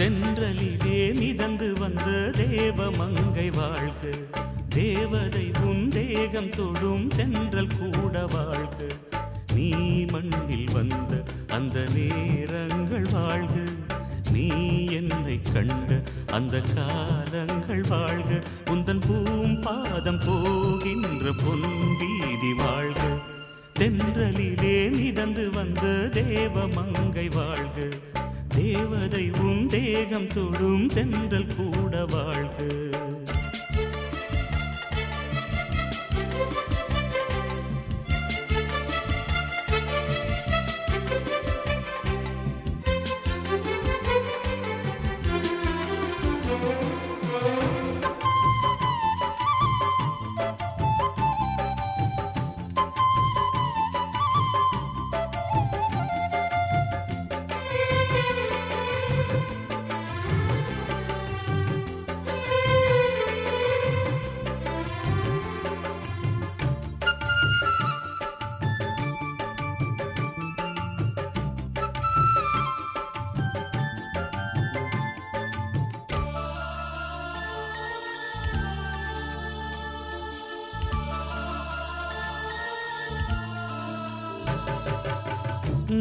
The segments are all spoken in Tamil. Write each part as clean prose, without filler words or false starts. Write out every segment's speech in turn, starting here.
தென்றலிலே மிதந்து வந்த தேவமங்கை வாழ்க, தேவதை உன் தேகம் தொடும் தென்றல் கூட வாழ்க. நீ மண்ணில் வந்த அந்த நேரங்கள் வாழ்க, நீ என்னை கண்ட அந்த காலங்கள் வாழ்க. உந்தன் பூம்பாதம் போகின்ற பொன் வீதி வாழ்க. தென்றலிலே மிதந்து வந்த தேவமங்கை வாழ்க, தேவதை உன் தேகம் தொடும் தென்றல் கூட வாழ்க.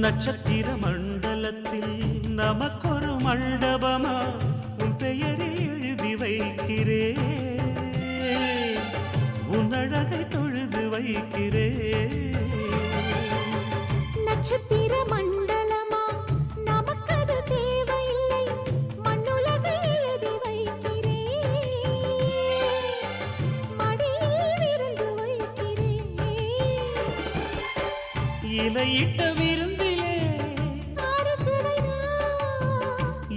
நட்சத்திர மண்டலத்தில் நமக்கொரு மண்டபமா உன் பெயரில் எழுதி வைக்கிறே, உன் அழகை தொழுது வைக்கிறே. நட்சத்திர மண்டலமா நமக்கது தேவையில்லை, மண்ணுலகை எழுதி வைக்கிறே, மடியில் விருந்து வைக்கிறே. இலையிட்ட விருந்திலே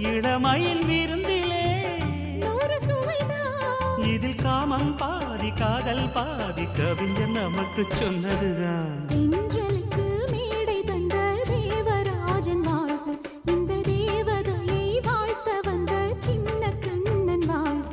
இளமயில் விருந்திலே இதில் காமம் பாதி காதல் பாதி கவிஞர் நமக்கு சொன்னதுதான். தென்றலுக்கு மேடை தந்த தேவராஜன் வாழ்க, இந்த தேவதையை வாழ்த்த வந்த சின்ன கண்ணன் வாழ்க.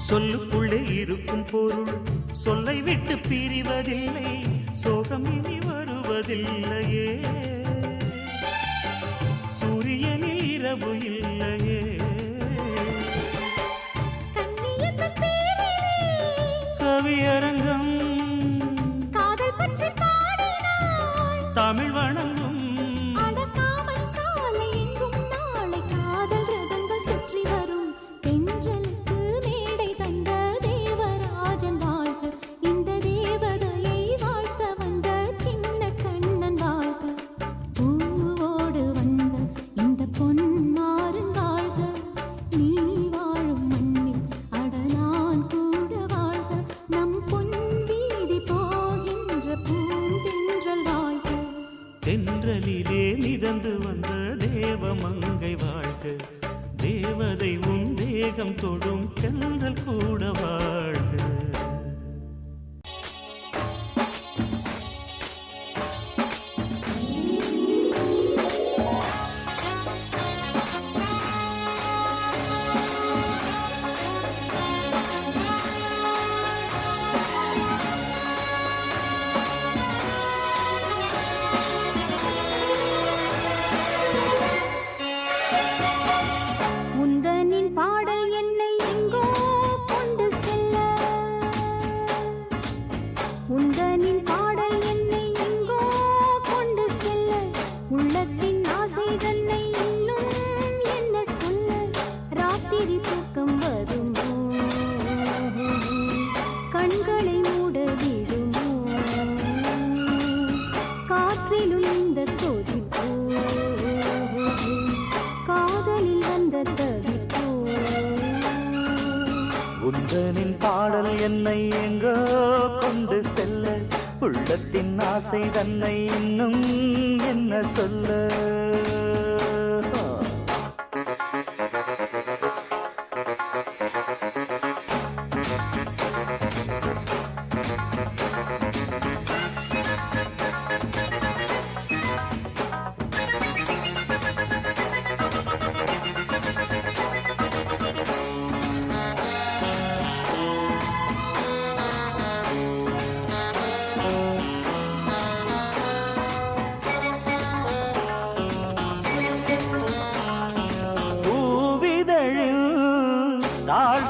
சொல்லுக்குள்ளே இருக்கும் பொருள் சொல்லை விட்டு பிரிவதில்லை, சோகம் இனி வருவதில்லையே. சூரியனில் இரவு இல்லையே. கவியரங்கம் தமிழ் வணங்கும் தென்றலிலே மிதந்து வந்த தேவமங்கை வாழ்க, தேவதை உன் தேகம் தொடும் தென்றல் கூட வாழ்க. பாடல் என்னை எங்கோ கொண்டு செல்ல ராத்திரி தூக்கம் வருமோ கண்களை மூட விடுமோ காற்றிலும் இந்த கொதிப்போ காதலில் வந்த தவிப்போ உந்தனின் பாடல் என்னை எங்கோ கொண்டு செல்ல உள்ளத்தின் ஆசை தன்னை இன்னும் என்ன சொல்ல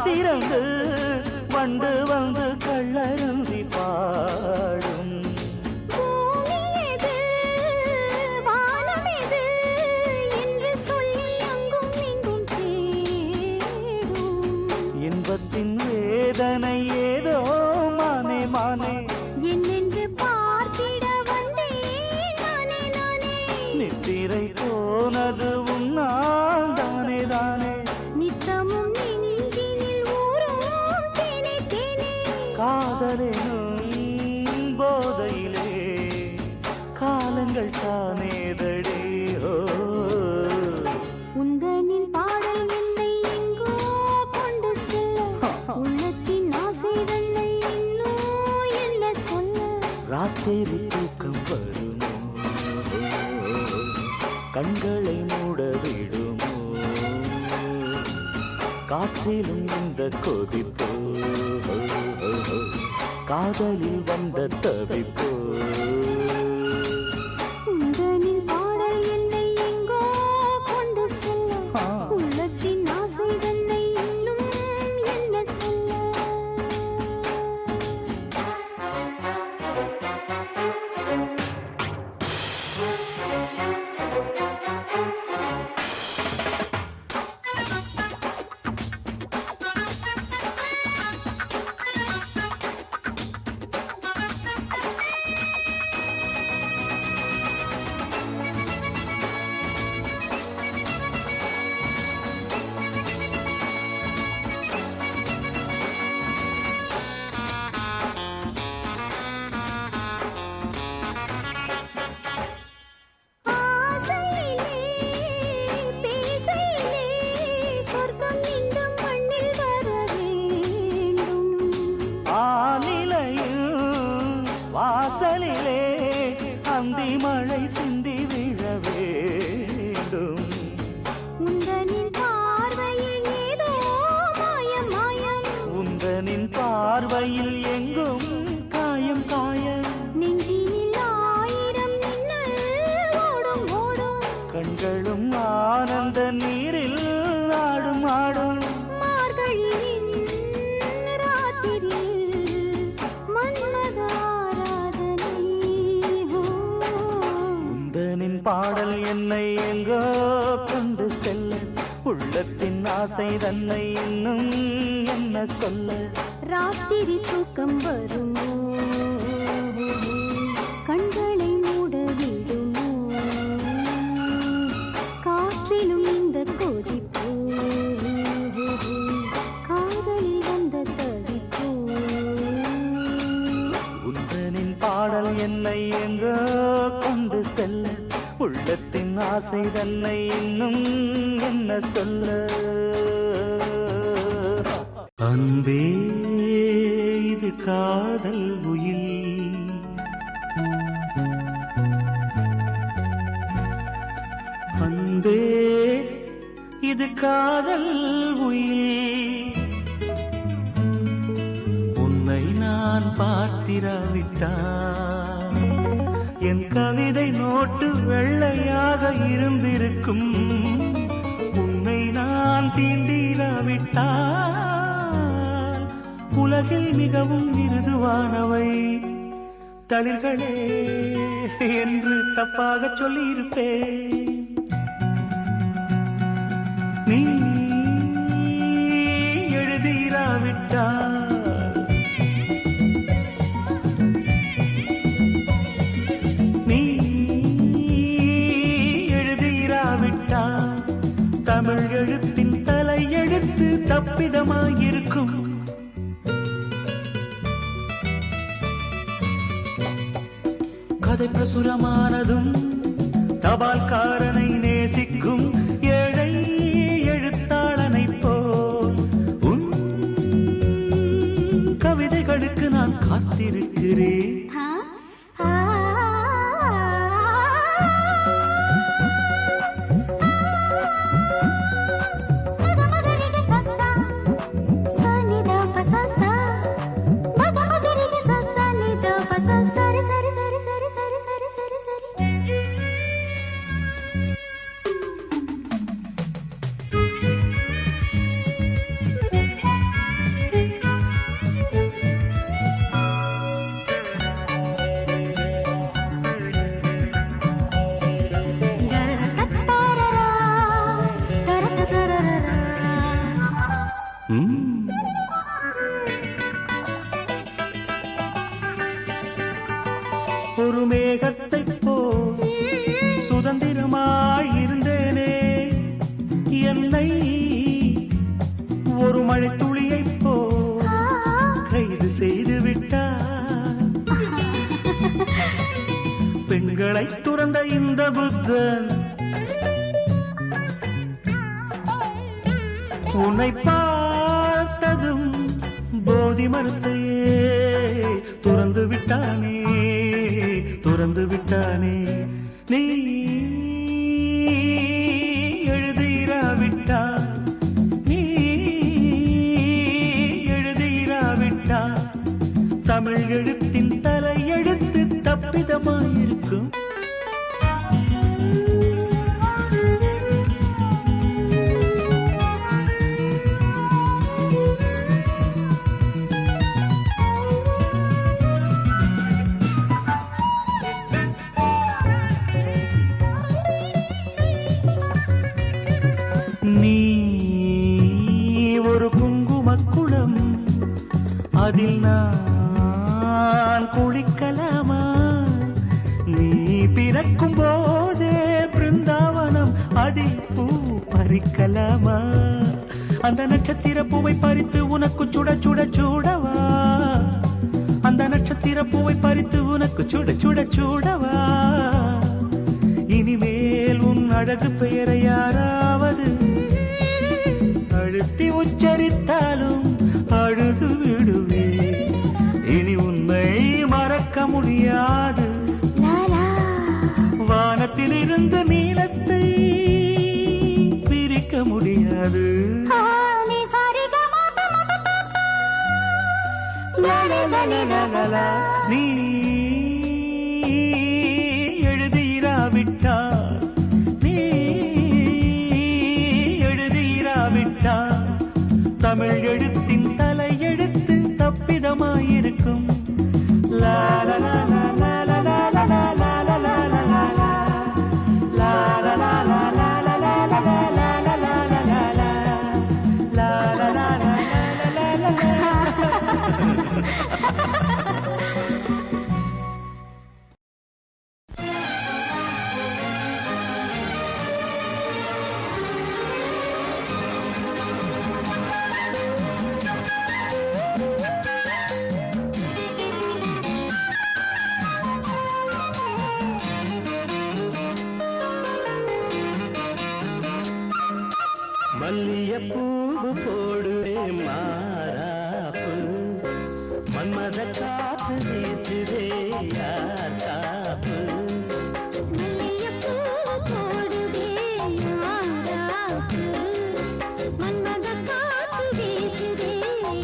திறந்து வண்டு வந்து கள்ளருந்தி பாடும் இன்பத்தின் வேதனை ஏதோ மானே மானே என்னென்று பார்த்திட வந்தேன் நானே நானே நித்திரை போனது உன்னால் தானே தானே நித்தமும் காதலினும் போதையிலே காலங்கள் தானேதடி உந்தனின் பாடல் என்னை எங்கோ கொண்டு செல்ல உள்ளத்தின் ஆசை தன்னை இன்னும் என்ன சொல்ல ராத்திரி தூக்கம் வருமோ கண்களை மூட விடுமோ காற்றிலும் இந்த கொதிப்போ காதலில் வந்த தவிப்போ உந்தனின் பாடல் என்னை எங்கோ கொண்டு செல்ல உள்ளத்தின் ஆசை தன்னை இன்னும் என்ன சொல்ல வாசலிலே அந்தி மழை சிந்தி விழ வேண்டும் உந்தனின் பார்வையில் ஏதோ மாயம் மாயம் உந்தனின் பார்வையில் எங்கும் காயம் காயம் நெஞ்சினில் ஆயிரம் மின்னல் ஓடும் ஓடும் கண்களும் ஆனந்த நீரில் ஆடும் ஆடும் மார்கழியின் ராத்திரியில் உந்தனின் பாடல் என்னை எங்கோ கொண்டு செல்ல உள்ளத்தின் ஆசை தன்னை இன்னும் என்ன சொல்ல ராத்திரி தூக்கம் வருமோ கண்களை மூட விடுமோ காற்றிலும் இந்த கொதிப்போ காதலில் வந்த தவிப்போ உந்தனின் பாடல் என்னை எங்கோ கொண்டு செல்ல உள்ளத்தின் ஆசை தன்னை இன்னும் என்ன சொல்ல அன்பே இது காதல் உயில் அன்பே இது காதல் உயில் உன்னை நான் பார்த்திராவிட்டால் என் கவிதை நோட்டு வெள்ளையாக இருந்திருக்கும் உன்னை நான் தீண்டிராவிட்டால் உலகில் மிகவும் மிருதுவானவை தளிர்களே என்று தப்பாக சொல்லியிருப்பேன் நீ நீ எழுதிராவிட்டால் தமிழ் எழுத்தின் தலையெழுத்து தப்பிதமாயிருக்கும். கதை பிரசுரமானதும் தபால்காரனை நேசிக்கும் ஏழை எழுத்தாளனை போல் உன் கவிதைகளுக்கு நான் காத்திருக்கிறேன். ஒரு மேகத்தைப் போல் சுதந்திரமாயிருந்தேனே, என்னை ஒரு மழை துளியைப் போல் கைது செய்து விட்டார். பெண்களை துறந்த இந்த புத்தன் உன்னை பார்த்ததும் போதி மரத்தையே துறந்து விட்டானே, துறந்து விட்டானே. நீ எழுதிராவிட்டால், நீ எழுதிராவிட்டால் தமிழ் எழுத்தின் தலையெழுத்து தப்பிதமாயிருக்கும். நீ ஒரு குங்குமக்குளம், அதில் நான் குளிக்கலாமா? நீ பிறக்கும் போதே பிருந்தாவனம், அதில் பூ பறிக்கலாமா? அந்த நட்சத்திர பூவை பறித்து உனக்கு சுட சுட சூடவா? அந்த நட்சத்திர பூவை பறித்து உனக்கு சுட சுட சூடவா? இனிமேல் உன் அழகு பெயரை யாராவது அழுத்தி உச்சரித்தாலும் அழுது விடுவே. இனி உன்னை மறக்க முடியாது. வானத்திலிருந்து நீலத்தை பிரிக்க முடியாது. நீ எழுதிராவிட்டால், நீ எழுதிராவிட்டால் தமிழ் எழுத்தின் தலையெழுத்து தப்பிதமாயிருக்கும். லா லா லா லா லா லா லா லா லா லா லா லா லா லா லா லா லா லா லா மல்லியப்பூவு போடுவே மாறாப்பு, மன்மத காத்து வீசுதே யார் காப்பு. மல்லியப்பூவு போடுவே மாறாப்பு, மன்மத காத்து வீசுதே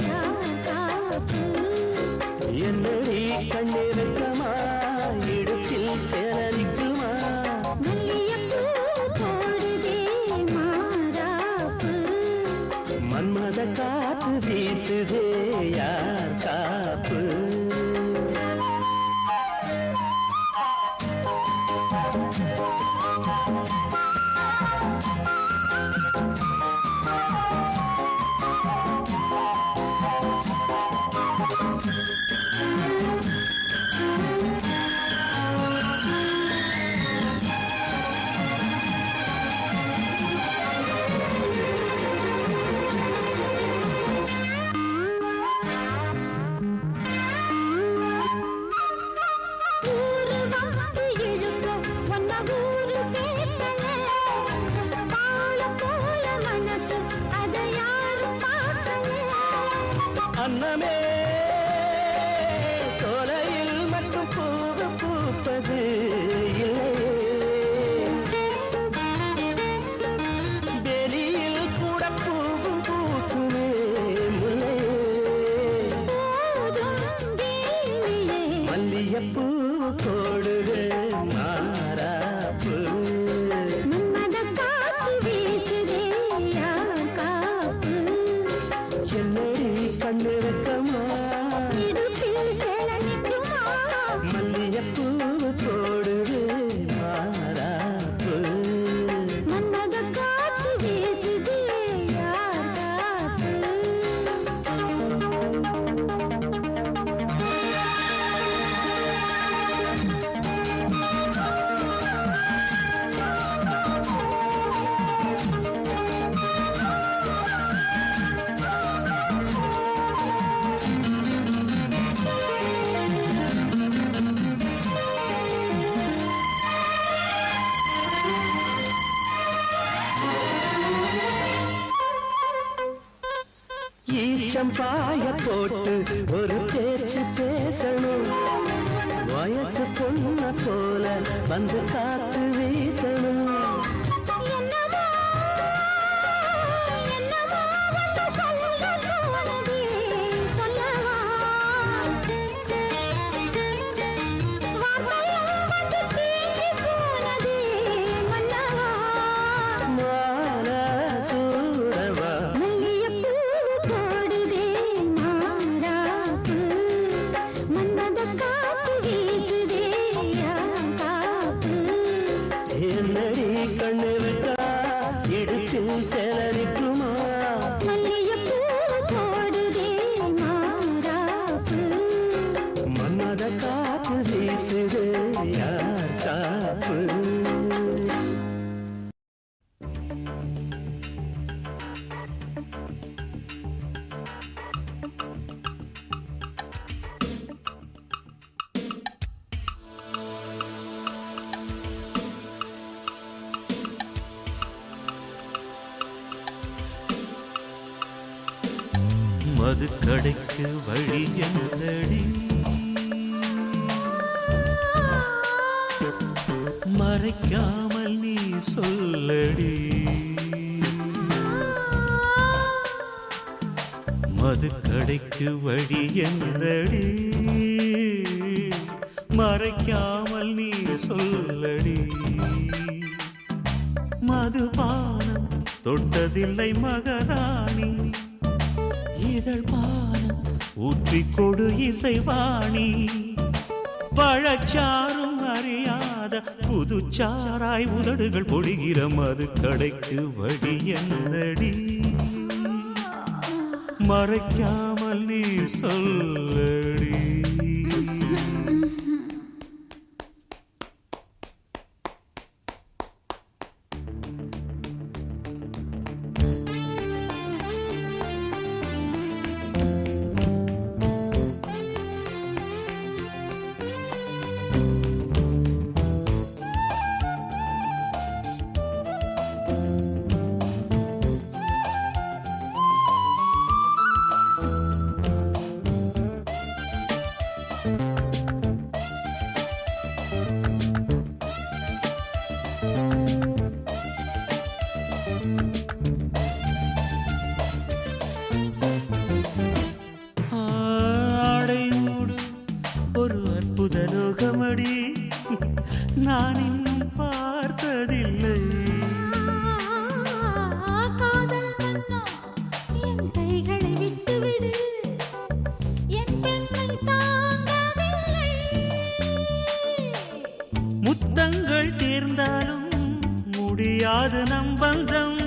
யார் காப்பு. என்னடி கண்ணிருக்கமா, இடுப்பில் சேரரிக்குமா? மன்மத காத்து வீசுதே யார் காப்பு. அன்னமே சோலையில் மட்டும் பூவு பூப்பது வெளியில் கூட பூவும் பூக்குமே மல்லியப்பூ போடுது மாறாப்பு என்னடி கண்ணிறக்கமா மல்லியப்பூ போடுது மாறாப்பு ஈச்சம்பாய போட்டு ஒரு பேச்சு பேசணும் வயசு பொண்ண போல வந்து காத்து வீசணும் என்னடி கண்ணு விட்டா இடுப்பில் சேலரிக்குமா மன்மத காத்து வீசுது யார் காப்பு மதுக்கடைக்கு வழி என்னடி மறைக்காமல் நீ சொல்லடி மதுக்கடைக்கு வழி என்னடி மறைக்காமல் நீ சொல்லடி மதுபானம் தொட்டதில்லை மகாராணி இதழ் பானம் ஊற்றிக் கொடு இசைவாணி பழச்சாரும் அறியாத புதுச்சாராய் உதடுகள் பொழிகிற மதுக்கடைக்கு வழி என்னடி மறைக்காமல் நீ சொல்லடி லோகமடி நான் இன்னும் பார்த்ததில்லை. காதல் மன்னா என் கைகளை விட்டுவிடு, என் பெண்மை தாங்கவில்லை. முத்தங்கள் தேர்ந்தாலும் முடியாது நம் பந்தம்,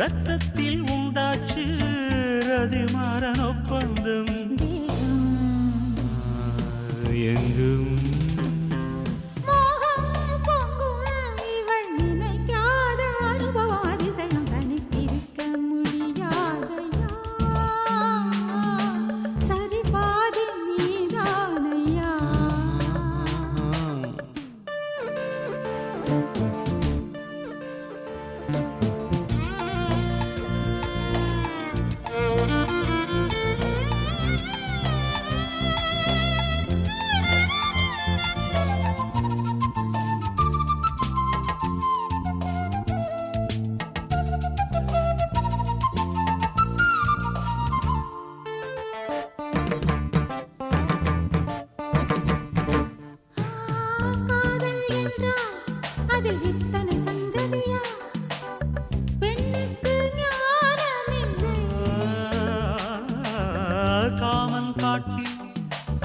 ரத்தத்தில் உண்டாச்சு ரதிமாறன் ஒப்பந்தம். எங்கும் மோகம் பொங்கும் இவள் நினைக்காத அனுபவம் அதிசயம் தனித்திருக்க முடியாதையா, சரி பாதி நீதானையா.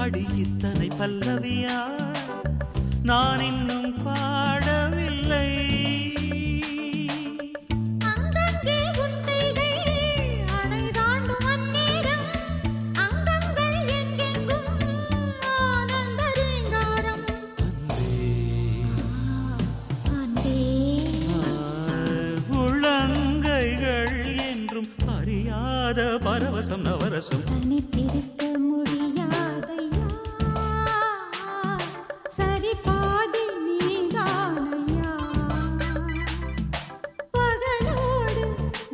அடி இத்தனை பல்லவியா நான் இன்னும் பாடவில்லை. அங்கங்கே உண்டைகள் அணை தாண்டும் அந்நேரம், அங்கங்கள் எங்கெங்கும் ஆனந்த ரீங்காரம். அன்பே உள்ளங்கைகள் என்றும் அறியாத பரவசம் நவரசம். தனித்திருக்க முடியாதையா, சரி பாதி நீதானையா. பகலோடு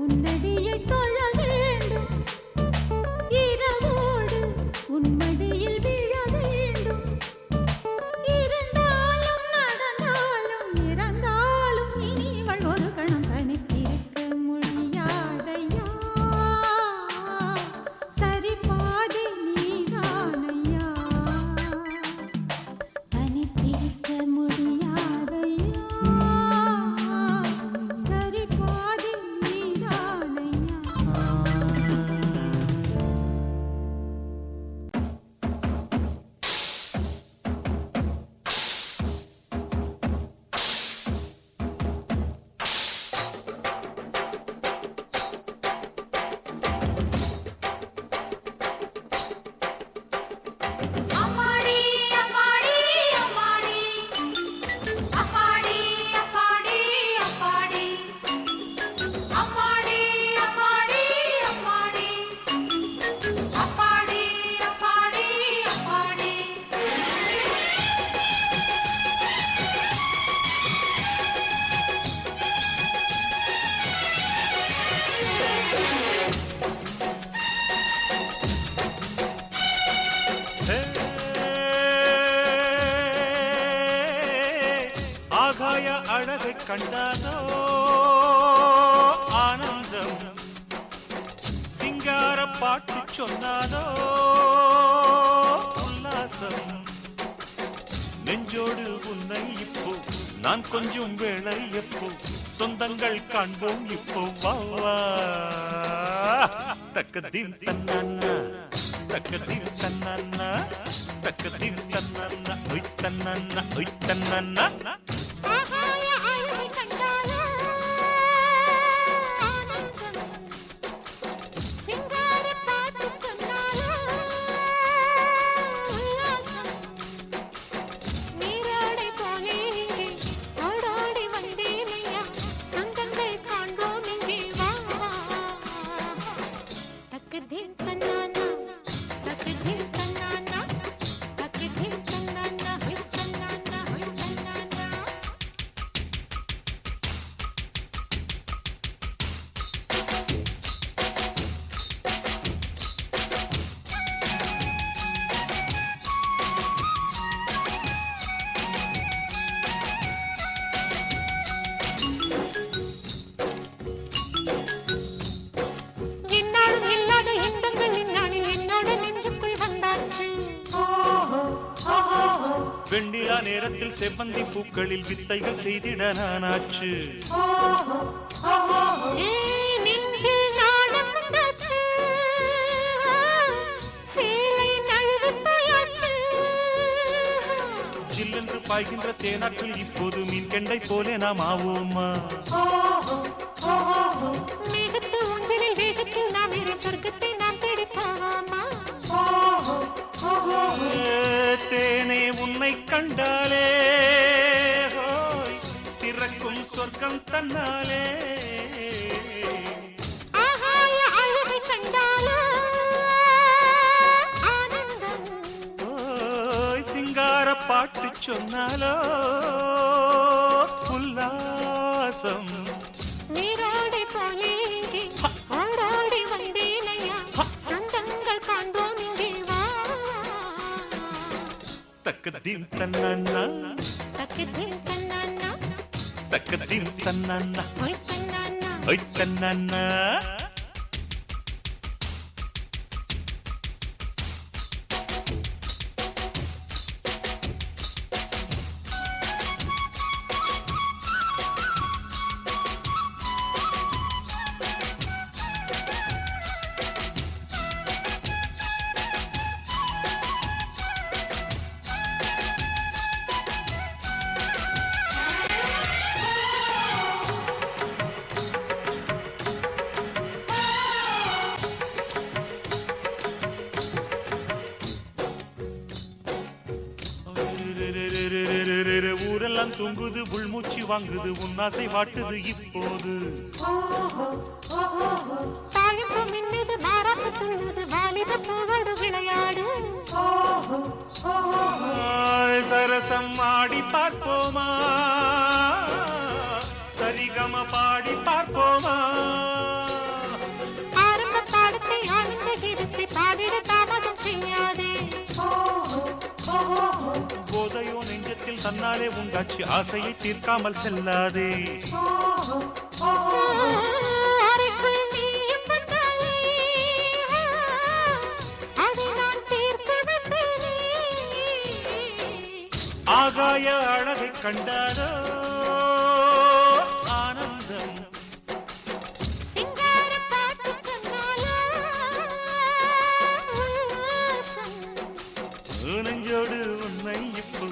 உன்னடியை தொழ வேண்டும், இரவோடு உன்மடியில் விழ வேண்டும். இருந்தாலும் நடந்தாலும் இறந்தாலும் இனிவள் ஒரு கணம் தனித்திருக்க முடியாதையா, சரி பாதி நீதானையா. தனித்திருக்க முடியாதையா, சரி பாதி நீதானையா. அம்மாடி அம்மாடி அம்மாடி அப்பாடி அப்பாடி அப்பாடி அம்மாடி அம்மாடி அம்மாடி அப்பாடி அப்பாடி அப்பாடி. ஆகாய அழகை கண்டாதோ ஆனந்தம், சிங்கார பாட்டு சொன்னாதோ உல்லாசம். நெஞ்சோடு உன்னை இப்போ நான் கொஞ்சம் வேளை எப்போ சொந்தங்கள் காண்போம் இப்போ வா. தக்கதீம் தன்னானா தக்கதீம் தன்னானா தக்கதீம் தன்னானா ஒய் தன்னானா ஒய் தன்னானா. ஆகாய அழகை கண்டாலே ஆனந்தம், சிங்கார பாட்டு சொன்னாலே உல்லாசம். நீராடை போலே ஓடோடி வந்தேனையா, சொந்தங்கள் காண்போம் இங்கே வா. தக்கதீம் தன்னானா தக்கதீம் தன்னானா தக்கதீம் தன்னானா ஹொய் தன்னானா ஹொய் தன்னானா. என்னாலும் இல்லாத இன்பங்கள் இந்நாளில் என்னோட நெஞ்சுக்குள் வந்தாச்சு. வெண்ணிலா நேரத்தில் செவ்வந்தி பூக்களில் வித்தைகள் செய்திட நானாச்சு. நெஞ்சில் நாணம் உண்டாச்சு, சேலை நழுவி போயாச்சு. ஜில்லென்று பாய்கின்ற தேனாற்றில் இப்போது மீன் கெண்டை போலே நாம் ஆவோமா. மேகத்து ஊஞ்சலில் வேகத்தில் நாம் இரு சொர்க்கத்தை நாம் தேடிப்போமா. தேனே உன்னை கண்டாலே ஹோய் திறக்கும் சொர்க்கம் தன்னாலே. ஆகாய அழகை கண்டாலே ஆனந்தம், ஓய் சிங்கார பாட்டு சொன்னாலோ உல்லாசம். நீராடை போலே இங்கே ஓடோடி வந்தேனையா, சொந்தங்கள் காண்போம் இங்கே வா. தக்கதீம் தன்னானா தக்கதீம் தன்னானா தக்கதீம் தன்னானா ஹொய் தன்னானா. ஒய் தன்னானா. உடலெல்லாம் தூங்குது உள்மூச்சு வாங்குது உன்னாசை வாட்டுது இப்போது தாழம்பு மின்னுது மாறாப்பு துள்ளுது வாலிப பூவோடு விளையாடு சரசம் ஆடி பார்ப்போமா சரிகம பாடி பார்ப்போமா ஆரம்ப பாடத்தை ஆனந்த கீதத்தை பாடிட தாமதம் செய்யாதே போதையோ நெஞ்சத்தில் தன்னாலே உண்டாச்சு ஆசையை தீர்க்காமல் செல்லாதே அறைக்குள் நீயும் வந்தாலே அதை நான் தீர்த்து வந்தேனே ஆகாய அழகை கண்டாரோ ஆனந்தம் சிங்கார பாட்டு கண்ணாலா உல்லாசம் நெஞ்சோடு உன்னை இப்போ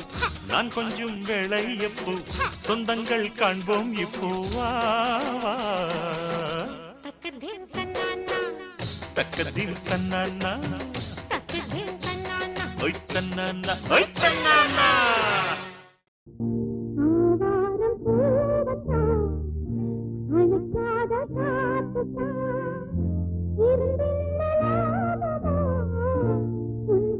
நான் கொஞ்சம் வேளை எப்போ சொந்தங்கள் காண்போம் இப்போ வா வா. தக்கதீன் தன்னானா தக்கதில் தன்னானா தக்கதீன் தன்னானா ஒய் தன்னானா ஒய் தன்னானா ஆவாரம் பூவத்தான் அழுக்காத காத்துத்தான் இருந்தில்லலாததா உன்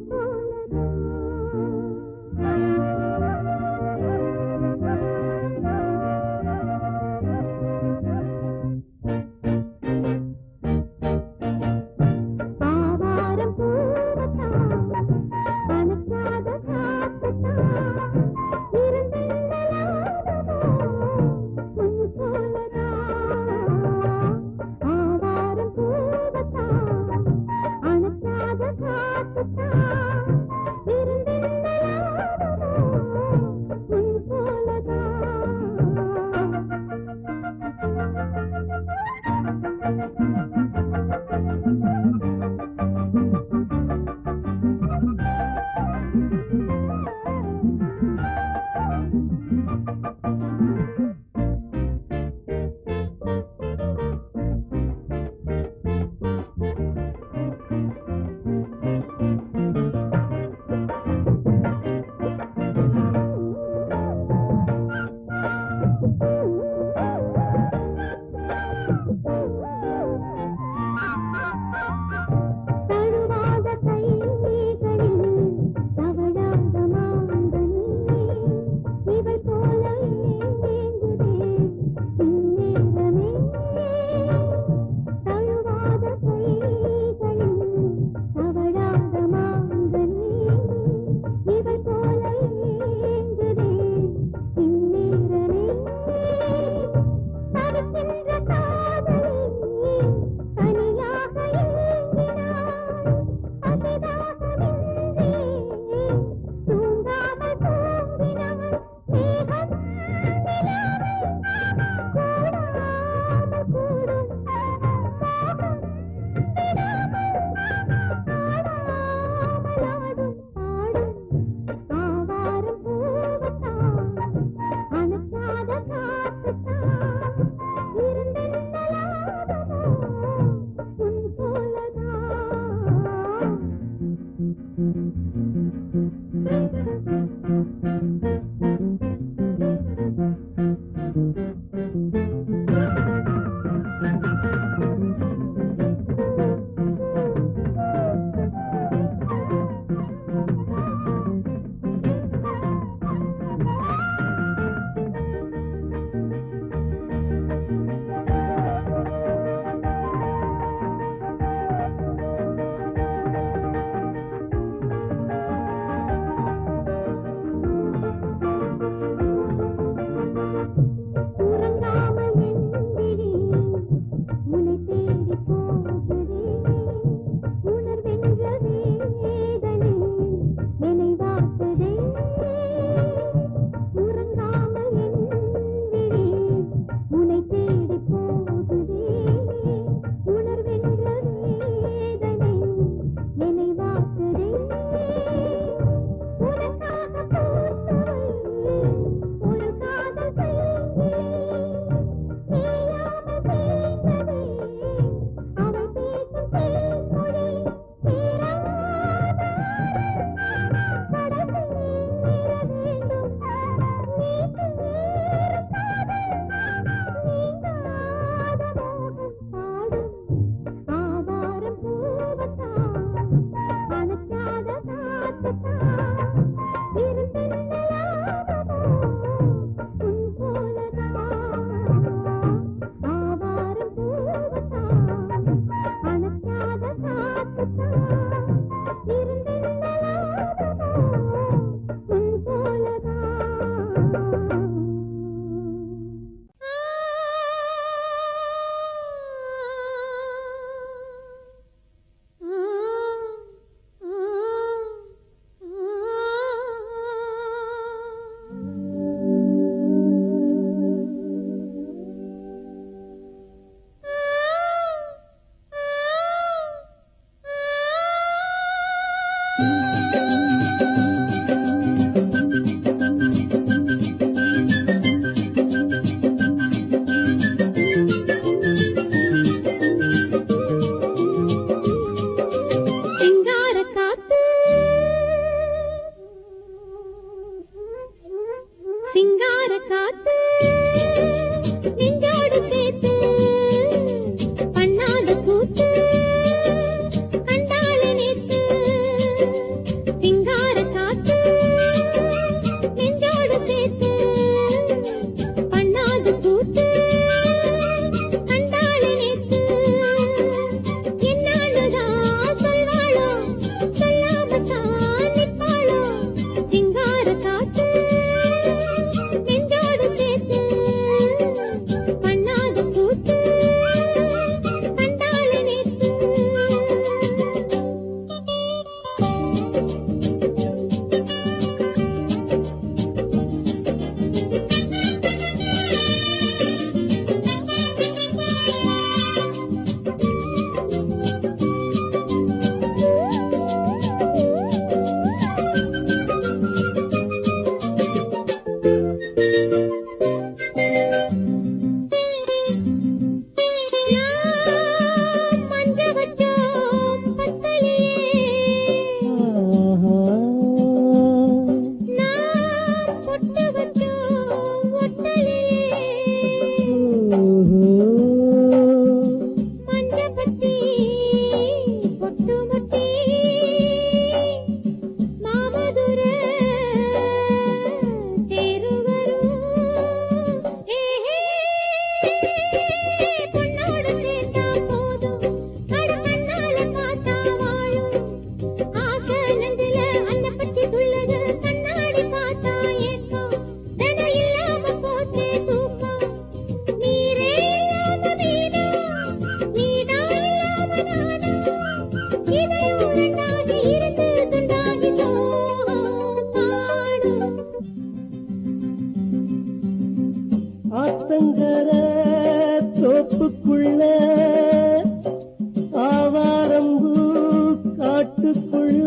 ஆவாரம் பூவத்தான் அழுக்காத காத்துத்தான் இருந்தில்லலாததா சிங்கார காத்து சிங்கார காத்து நெஞ்சோடு சேர்த்து பண்ணாத கூத்து கண்டாள நேத்து சிங்கார காத்து நெஞ்சோடு சேர்த்து பண்ணாத கூத்து கண்டாள நேத்து என்னாலதான் சொல்வாளோ சொல்லாமத்தான் நிற்பாளோ சிங்கார காத்து நெஞ்சோடு சேர்த்து பண்ணாத கூத்து கண்டாள நேத்து மஞ்ச வச்சோம் பத்தலையே நான் பொட்டு வச்சோம் ஒட்டலையே மஞ்ச பத்தி பொட்டு முட்டி மாமதுர தேரு வரும் பொண்ணோடு சேர்ந்தா போதும் கடு கண்ணால பார்த்தா வாழும் ஆசை நெஞ்சில அன்ன பச்சி துள்ளது கண்ணாடி பார்த்தா ஏக்கம் தன இல்லாம போச்சே தூக்கம் நீரே இல்லாம நீதான் இல்லாம நானா இதையும் ரெண்டாகி இருந்து துண்டாகி சோகம் பாடும் ஆத்தங்கர தோப்புக்குள்ள ஆவாரம்பூ காட்டுக்குள்ள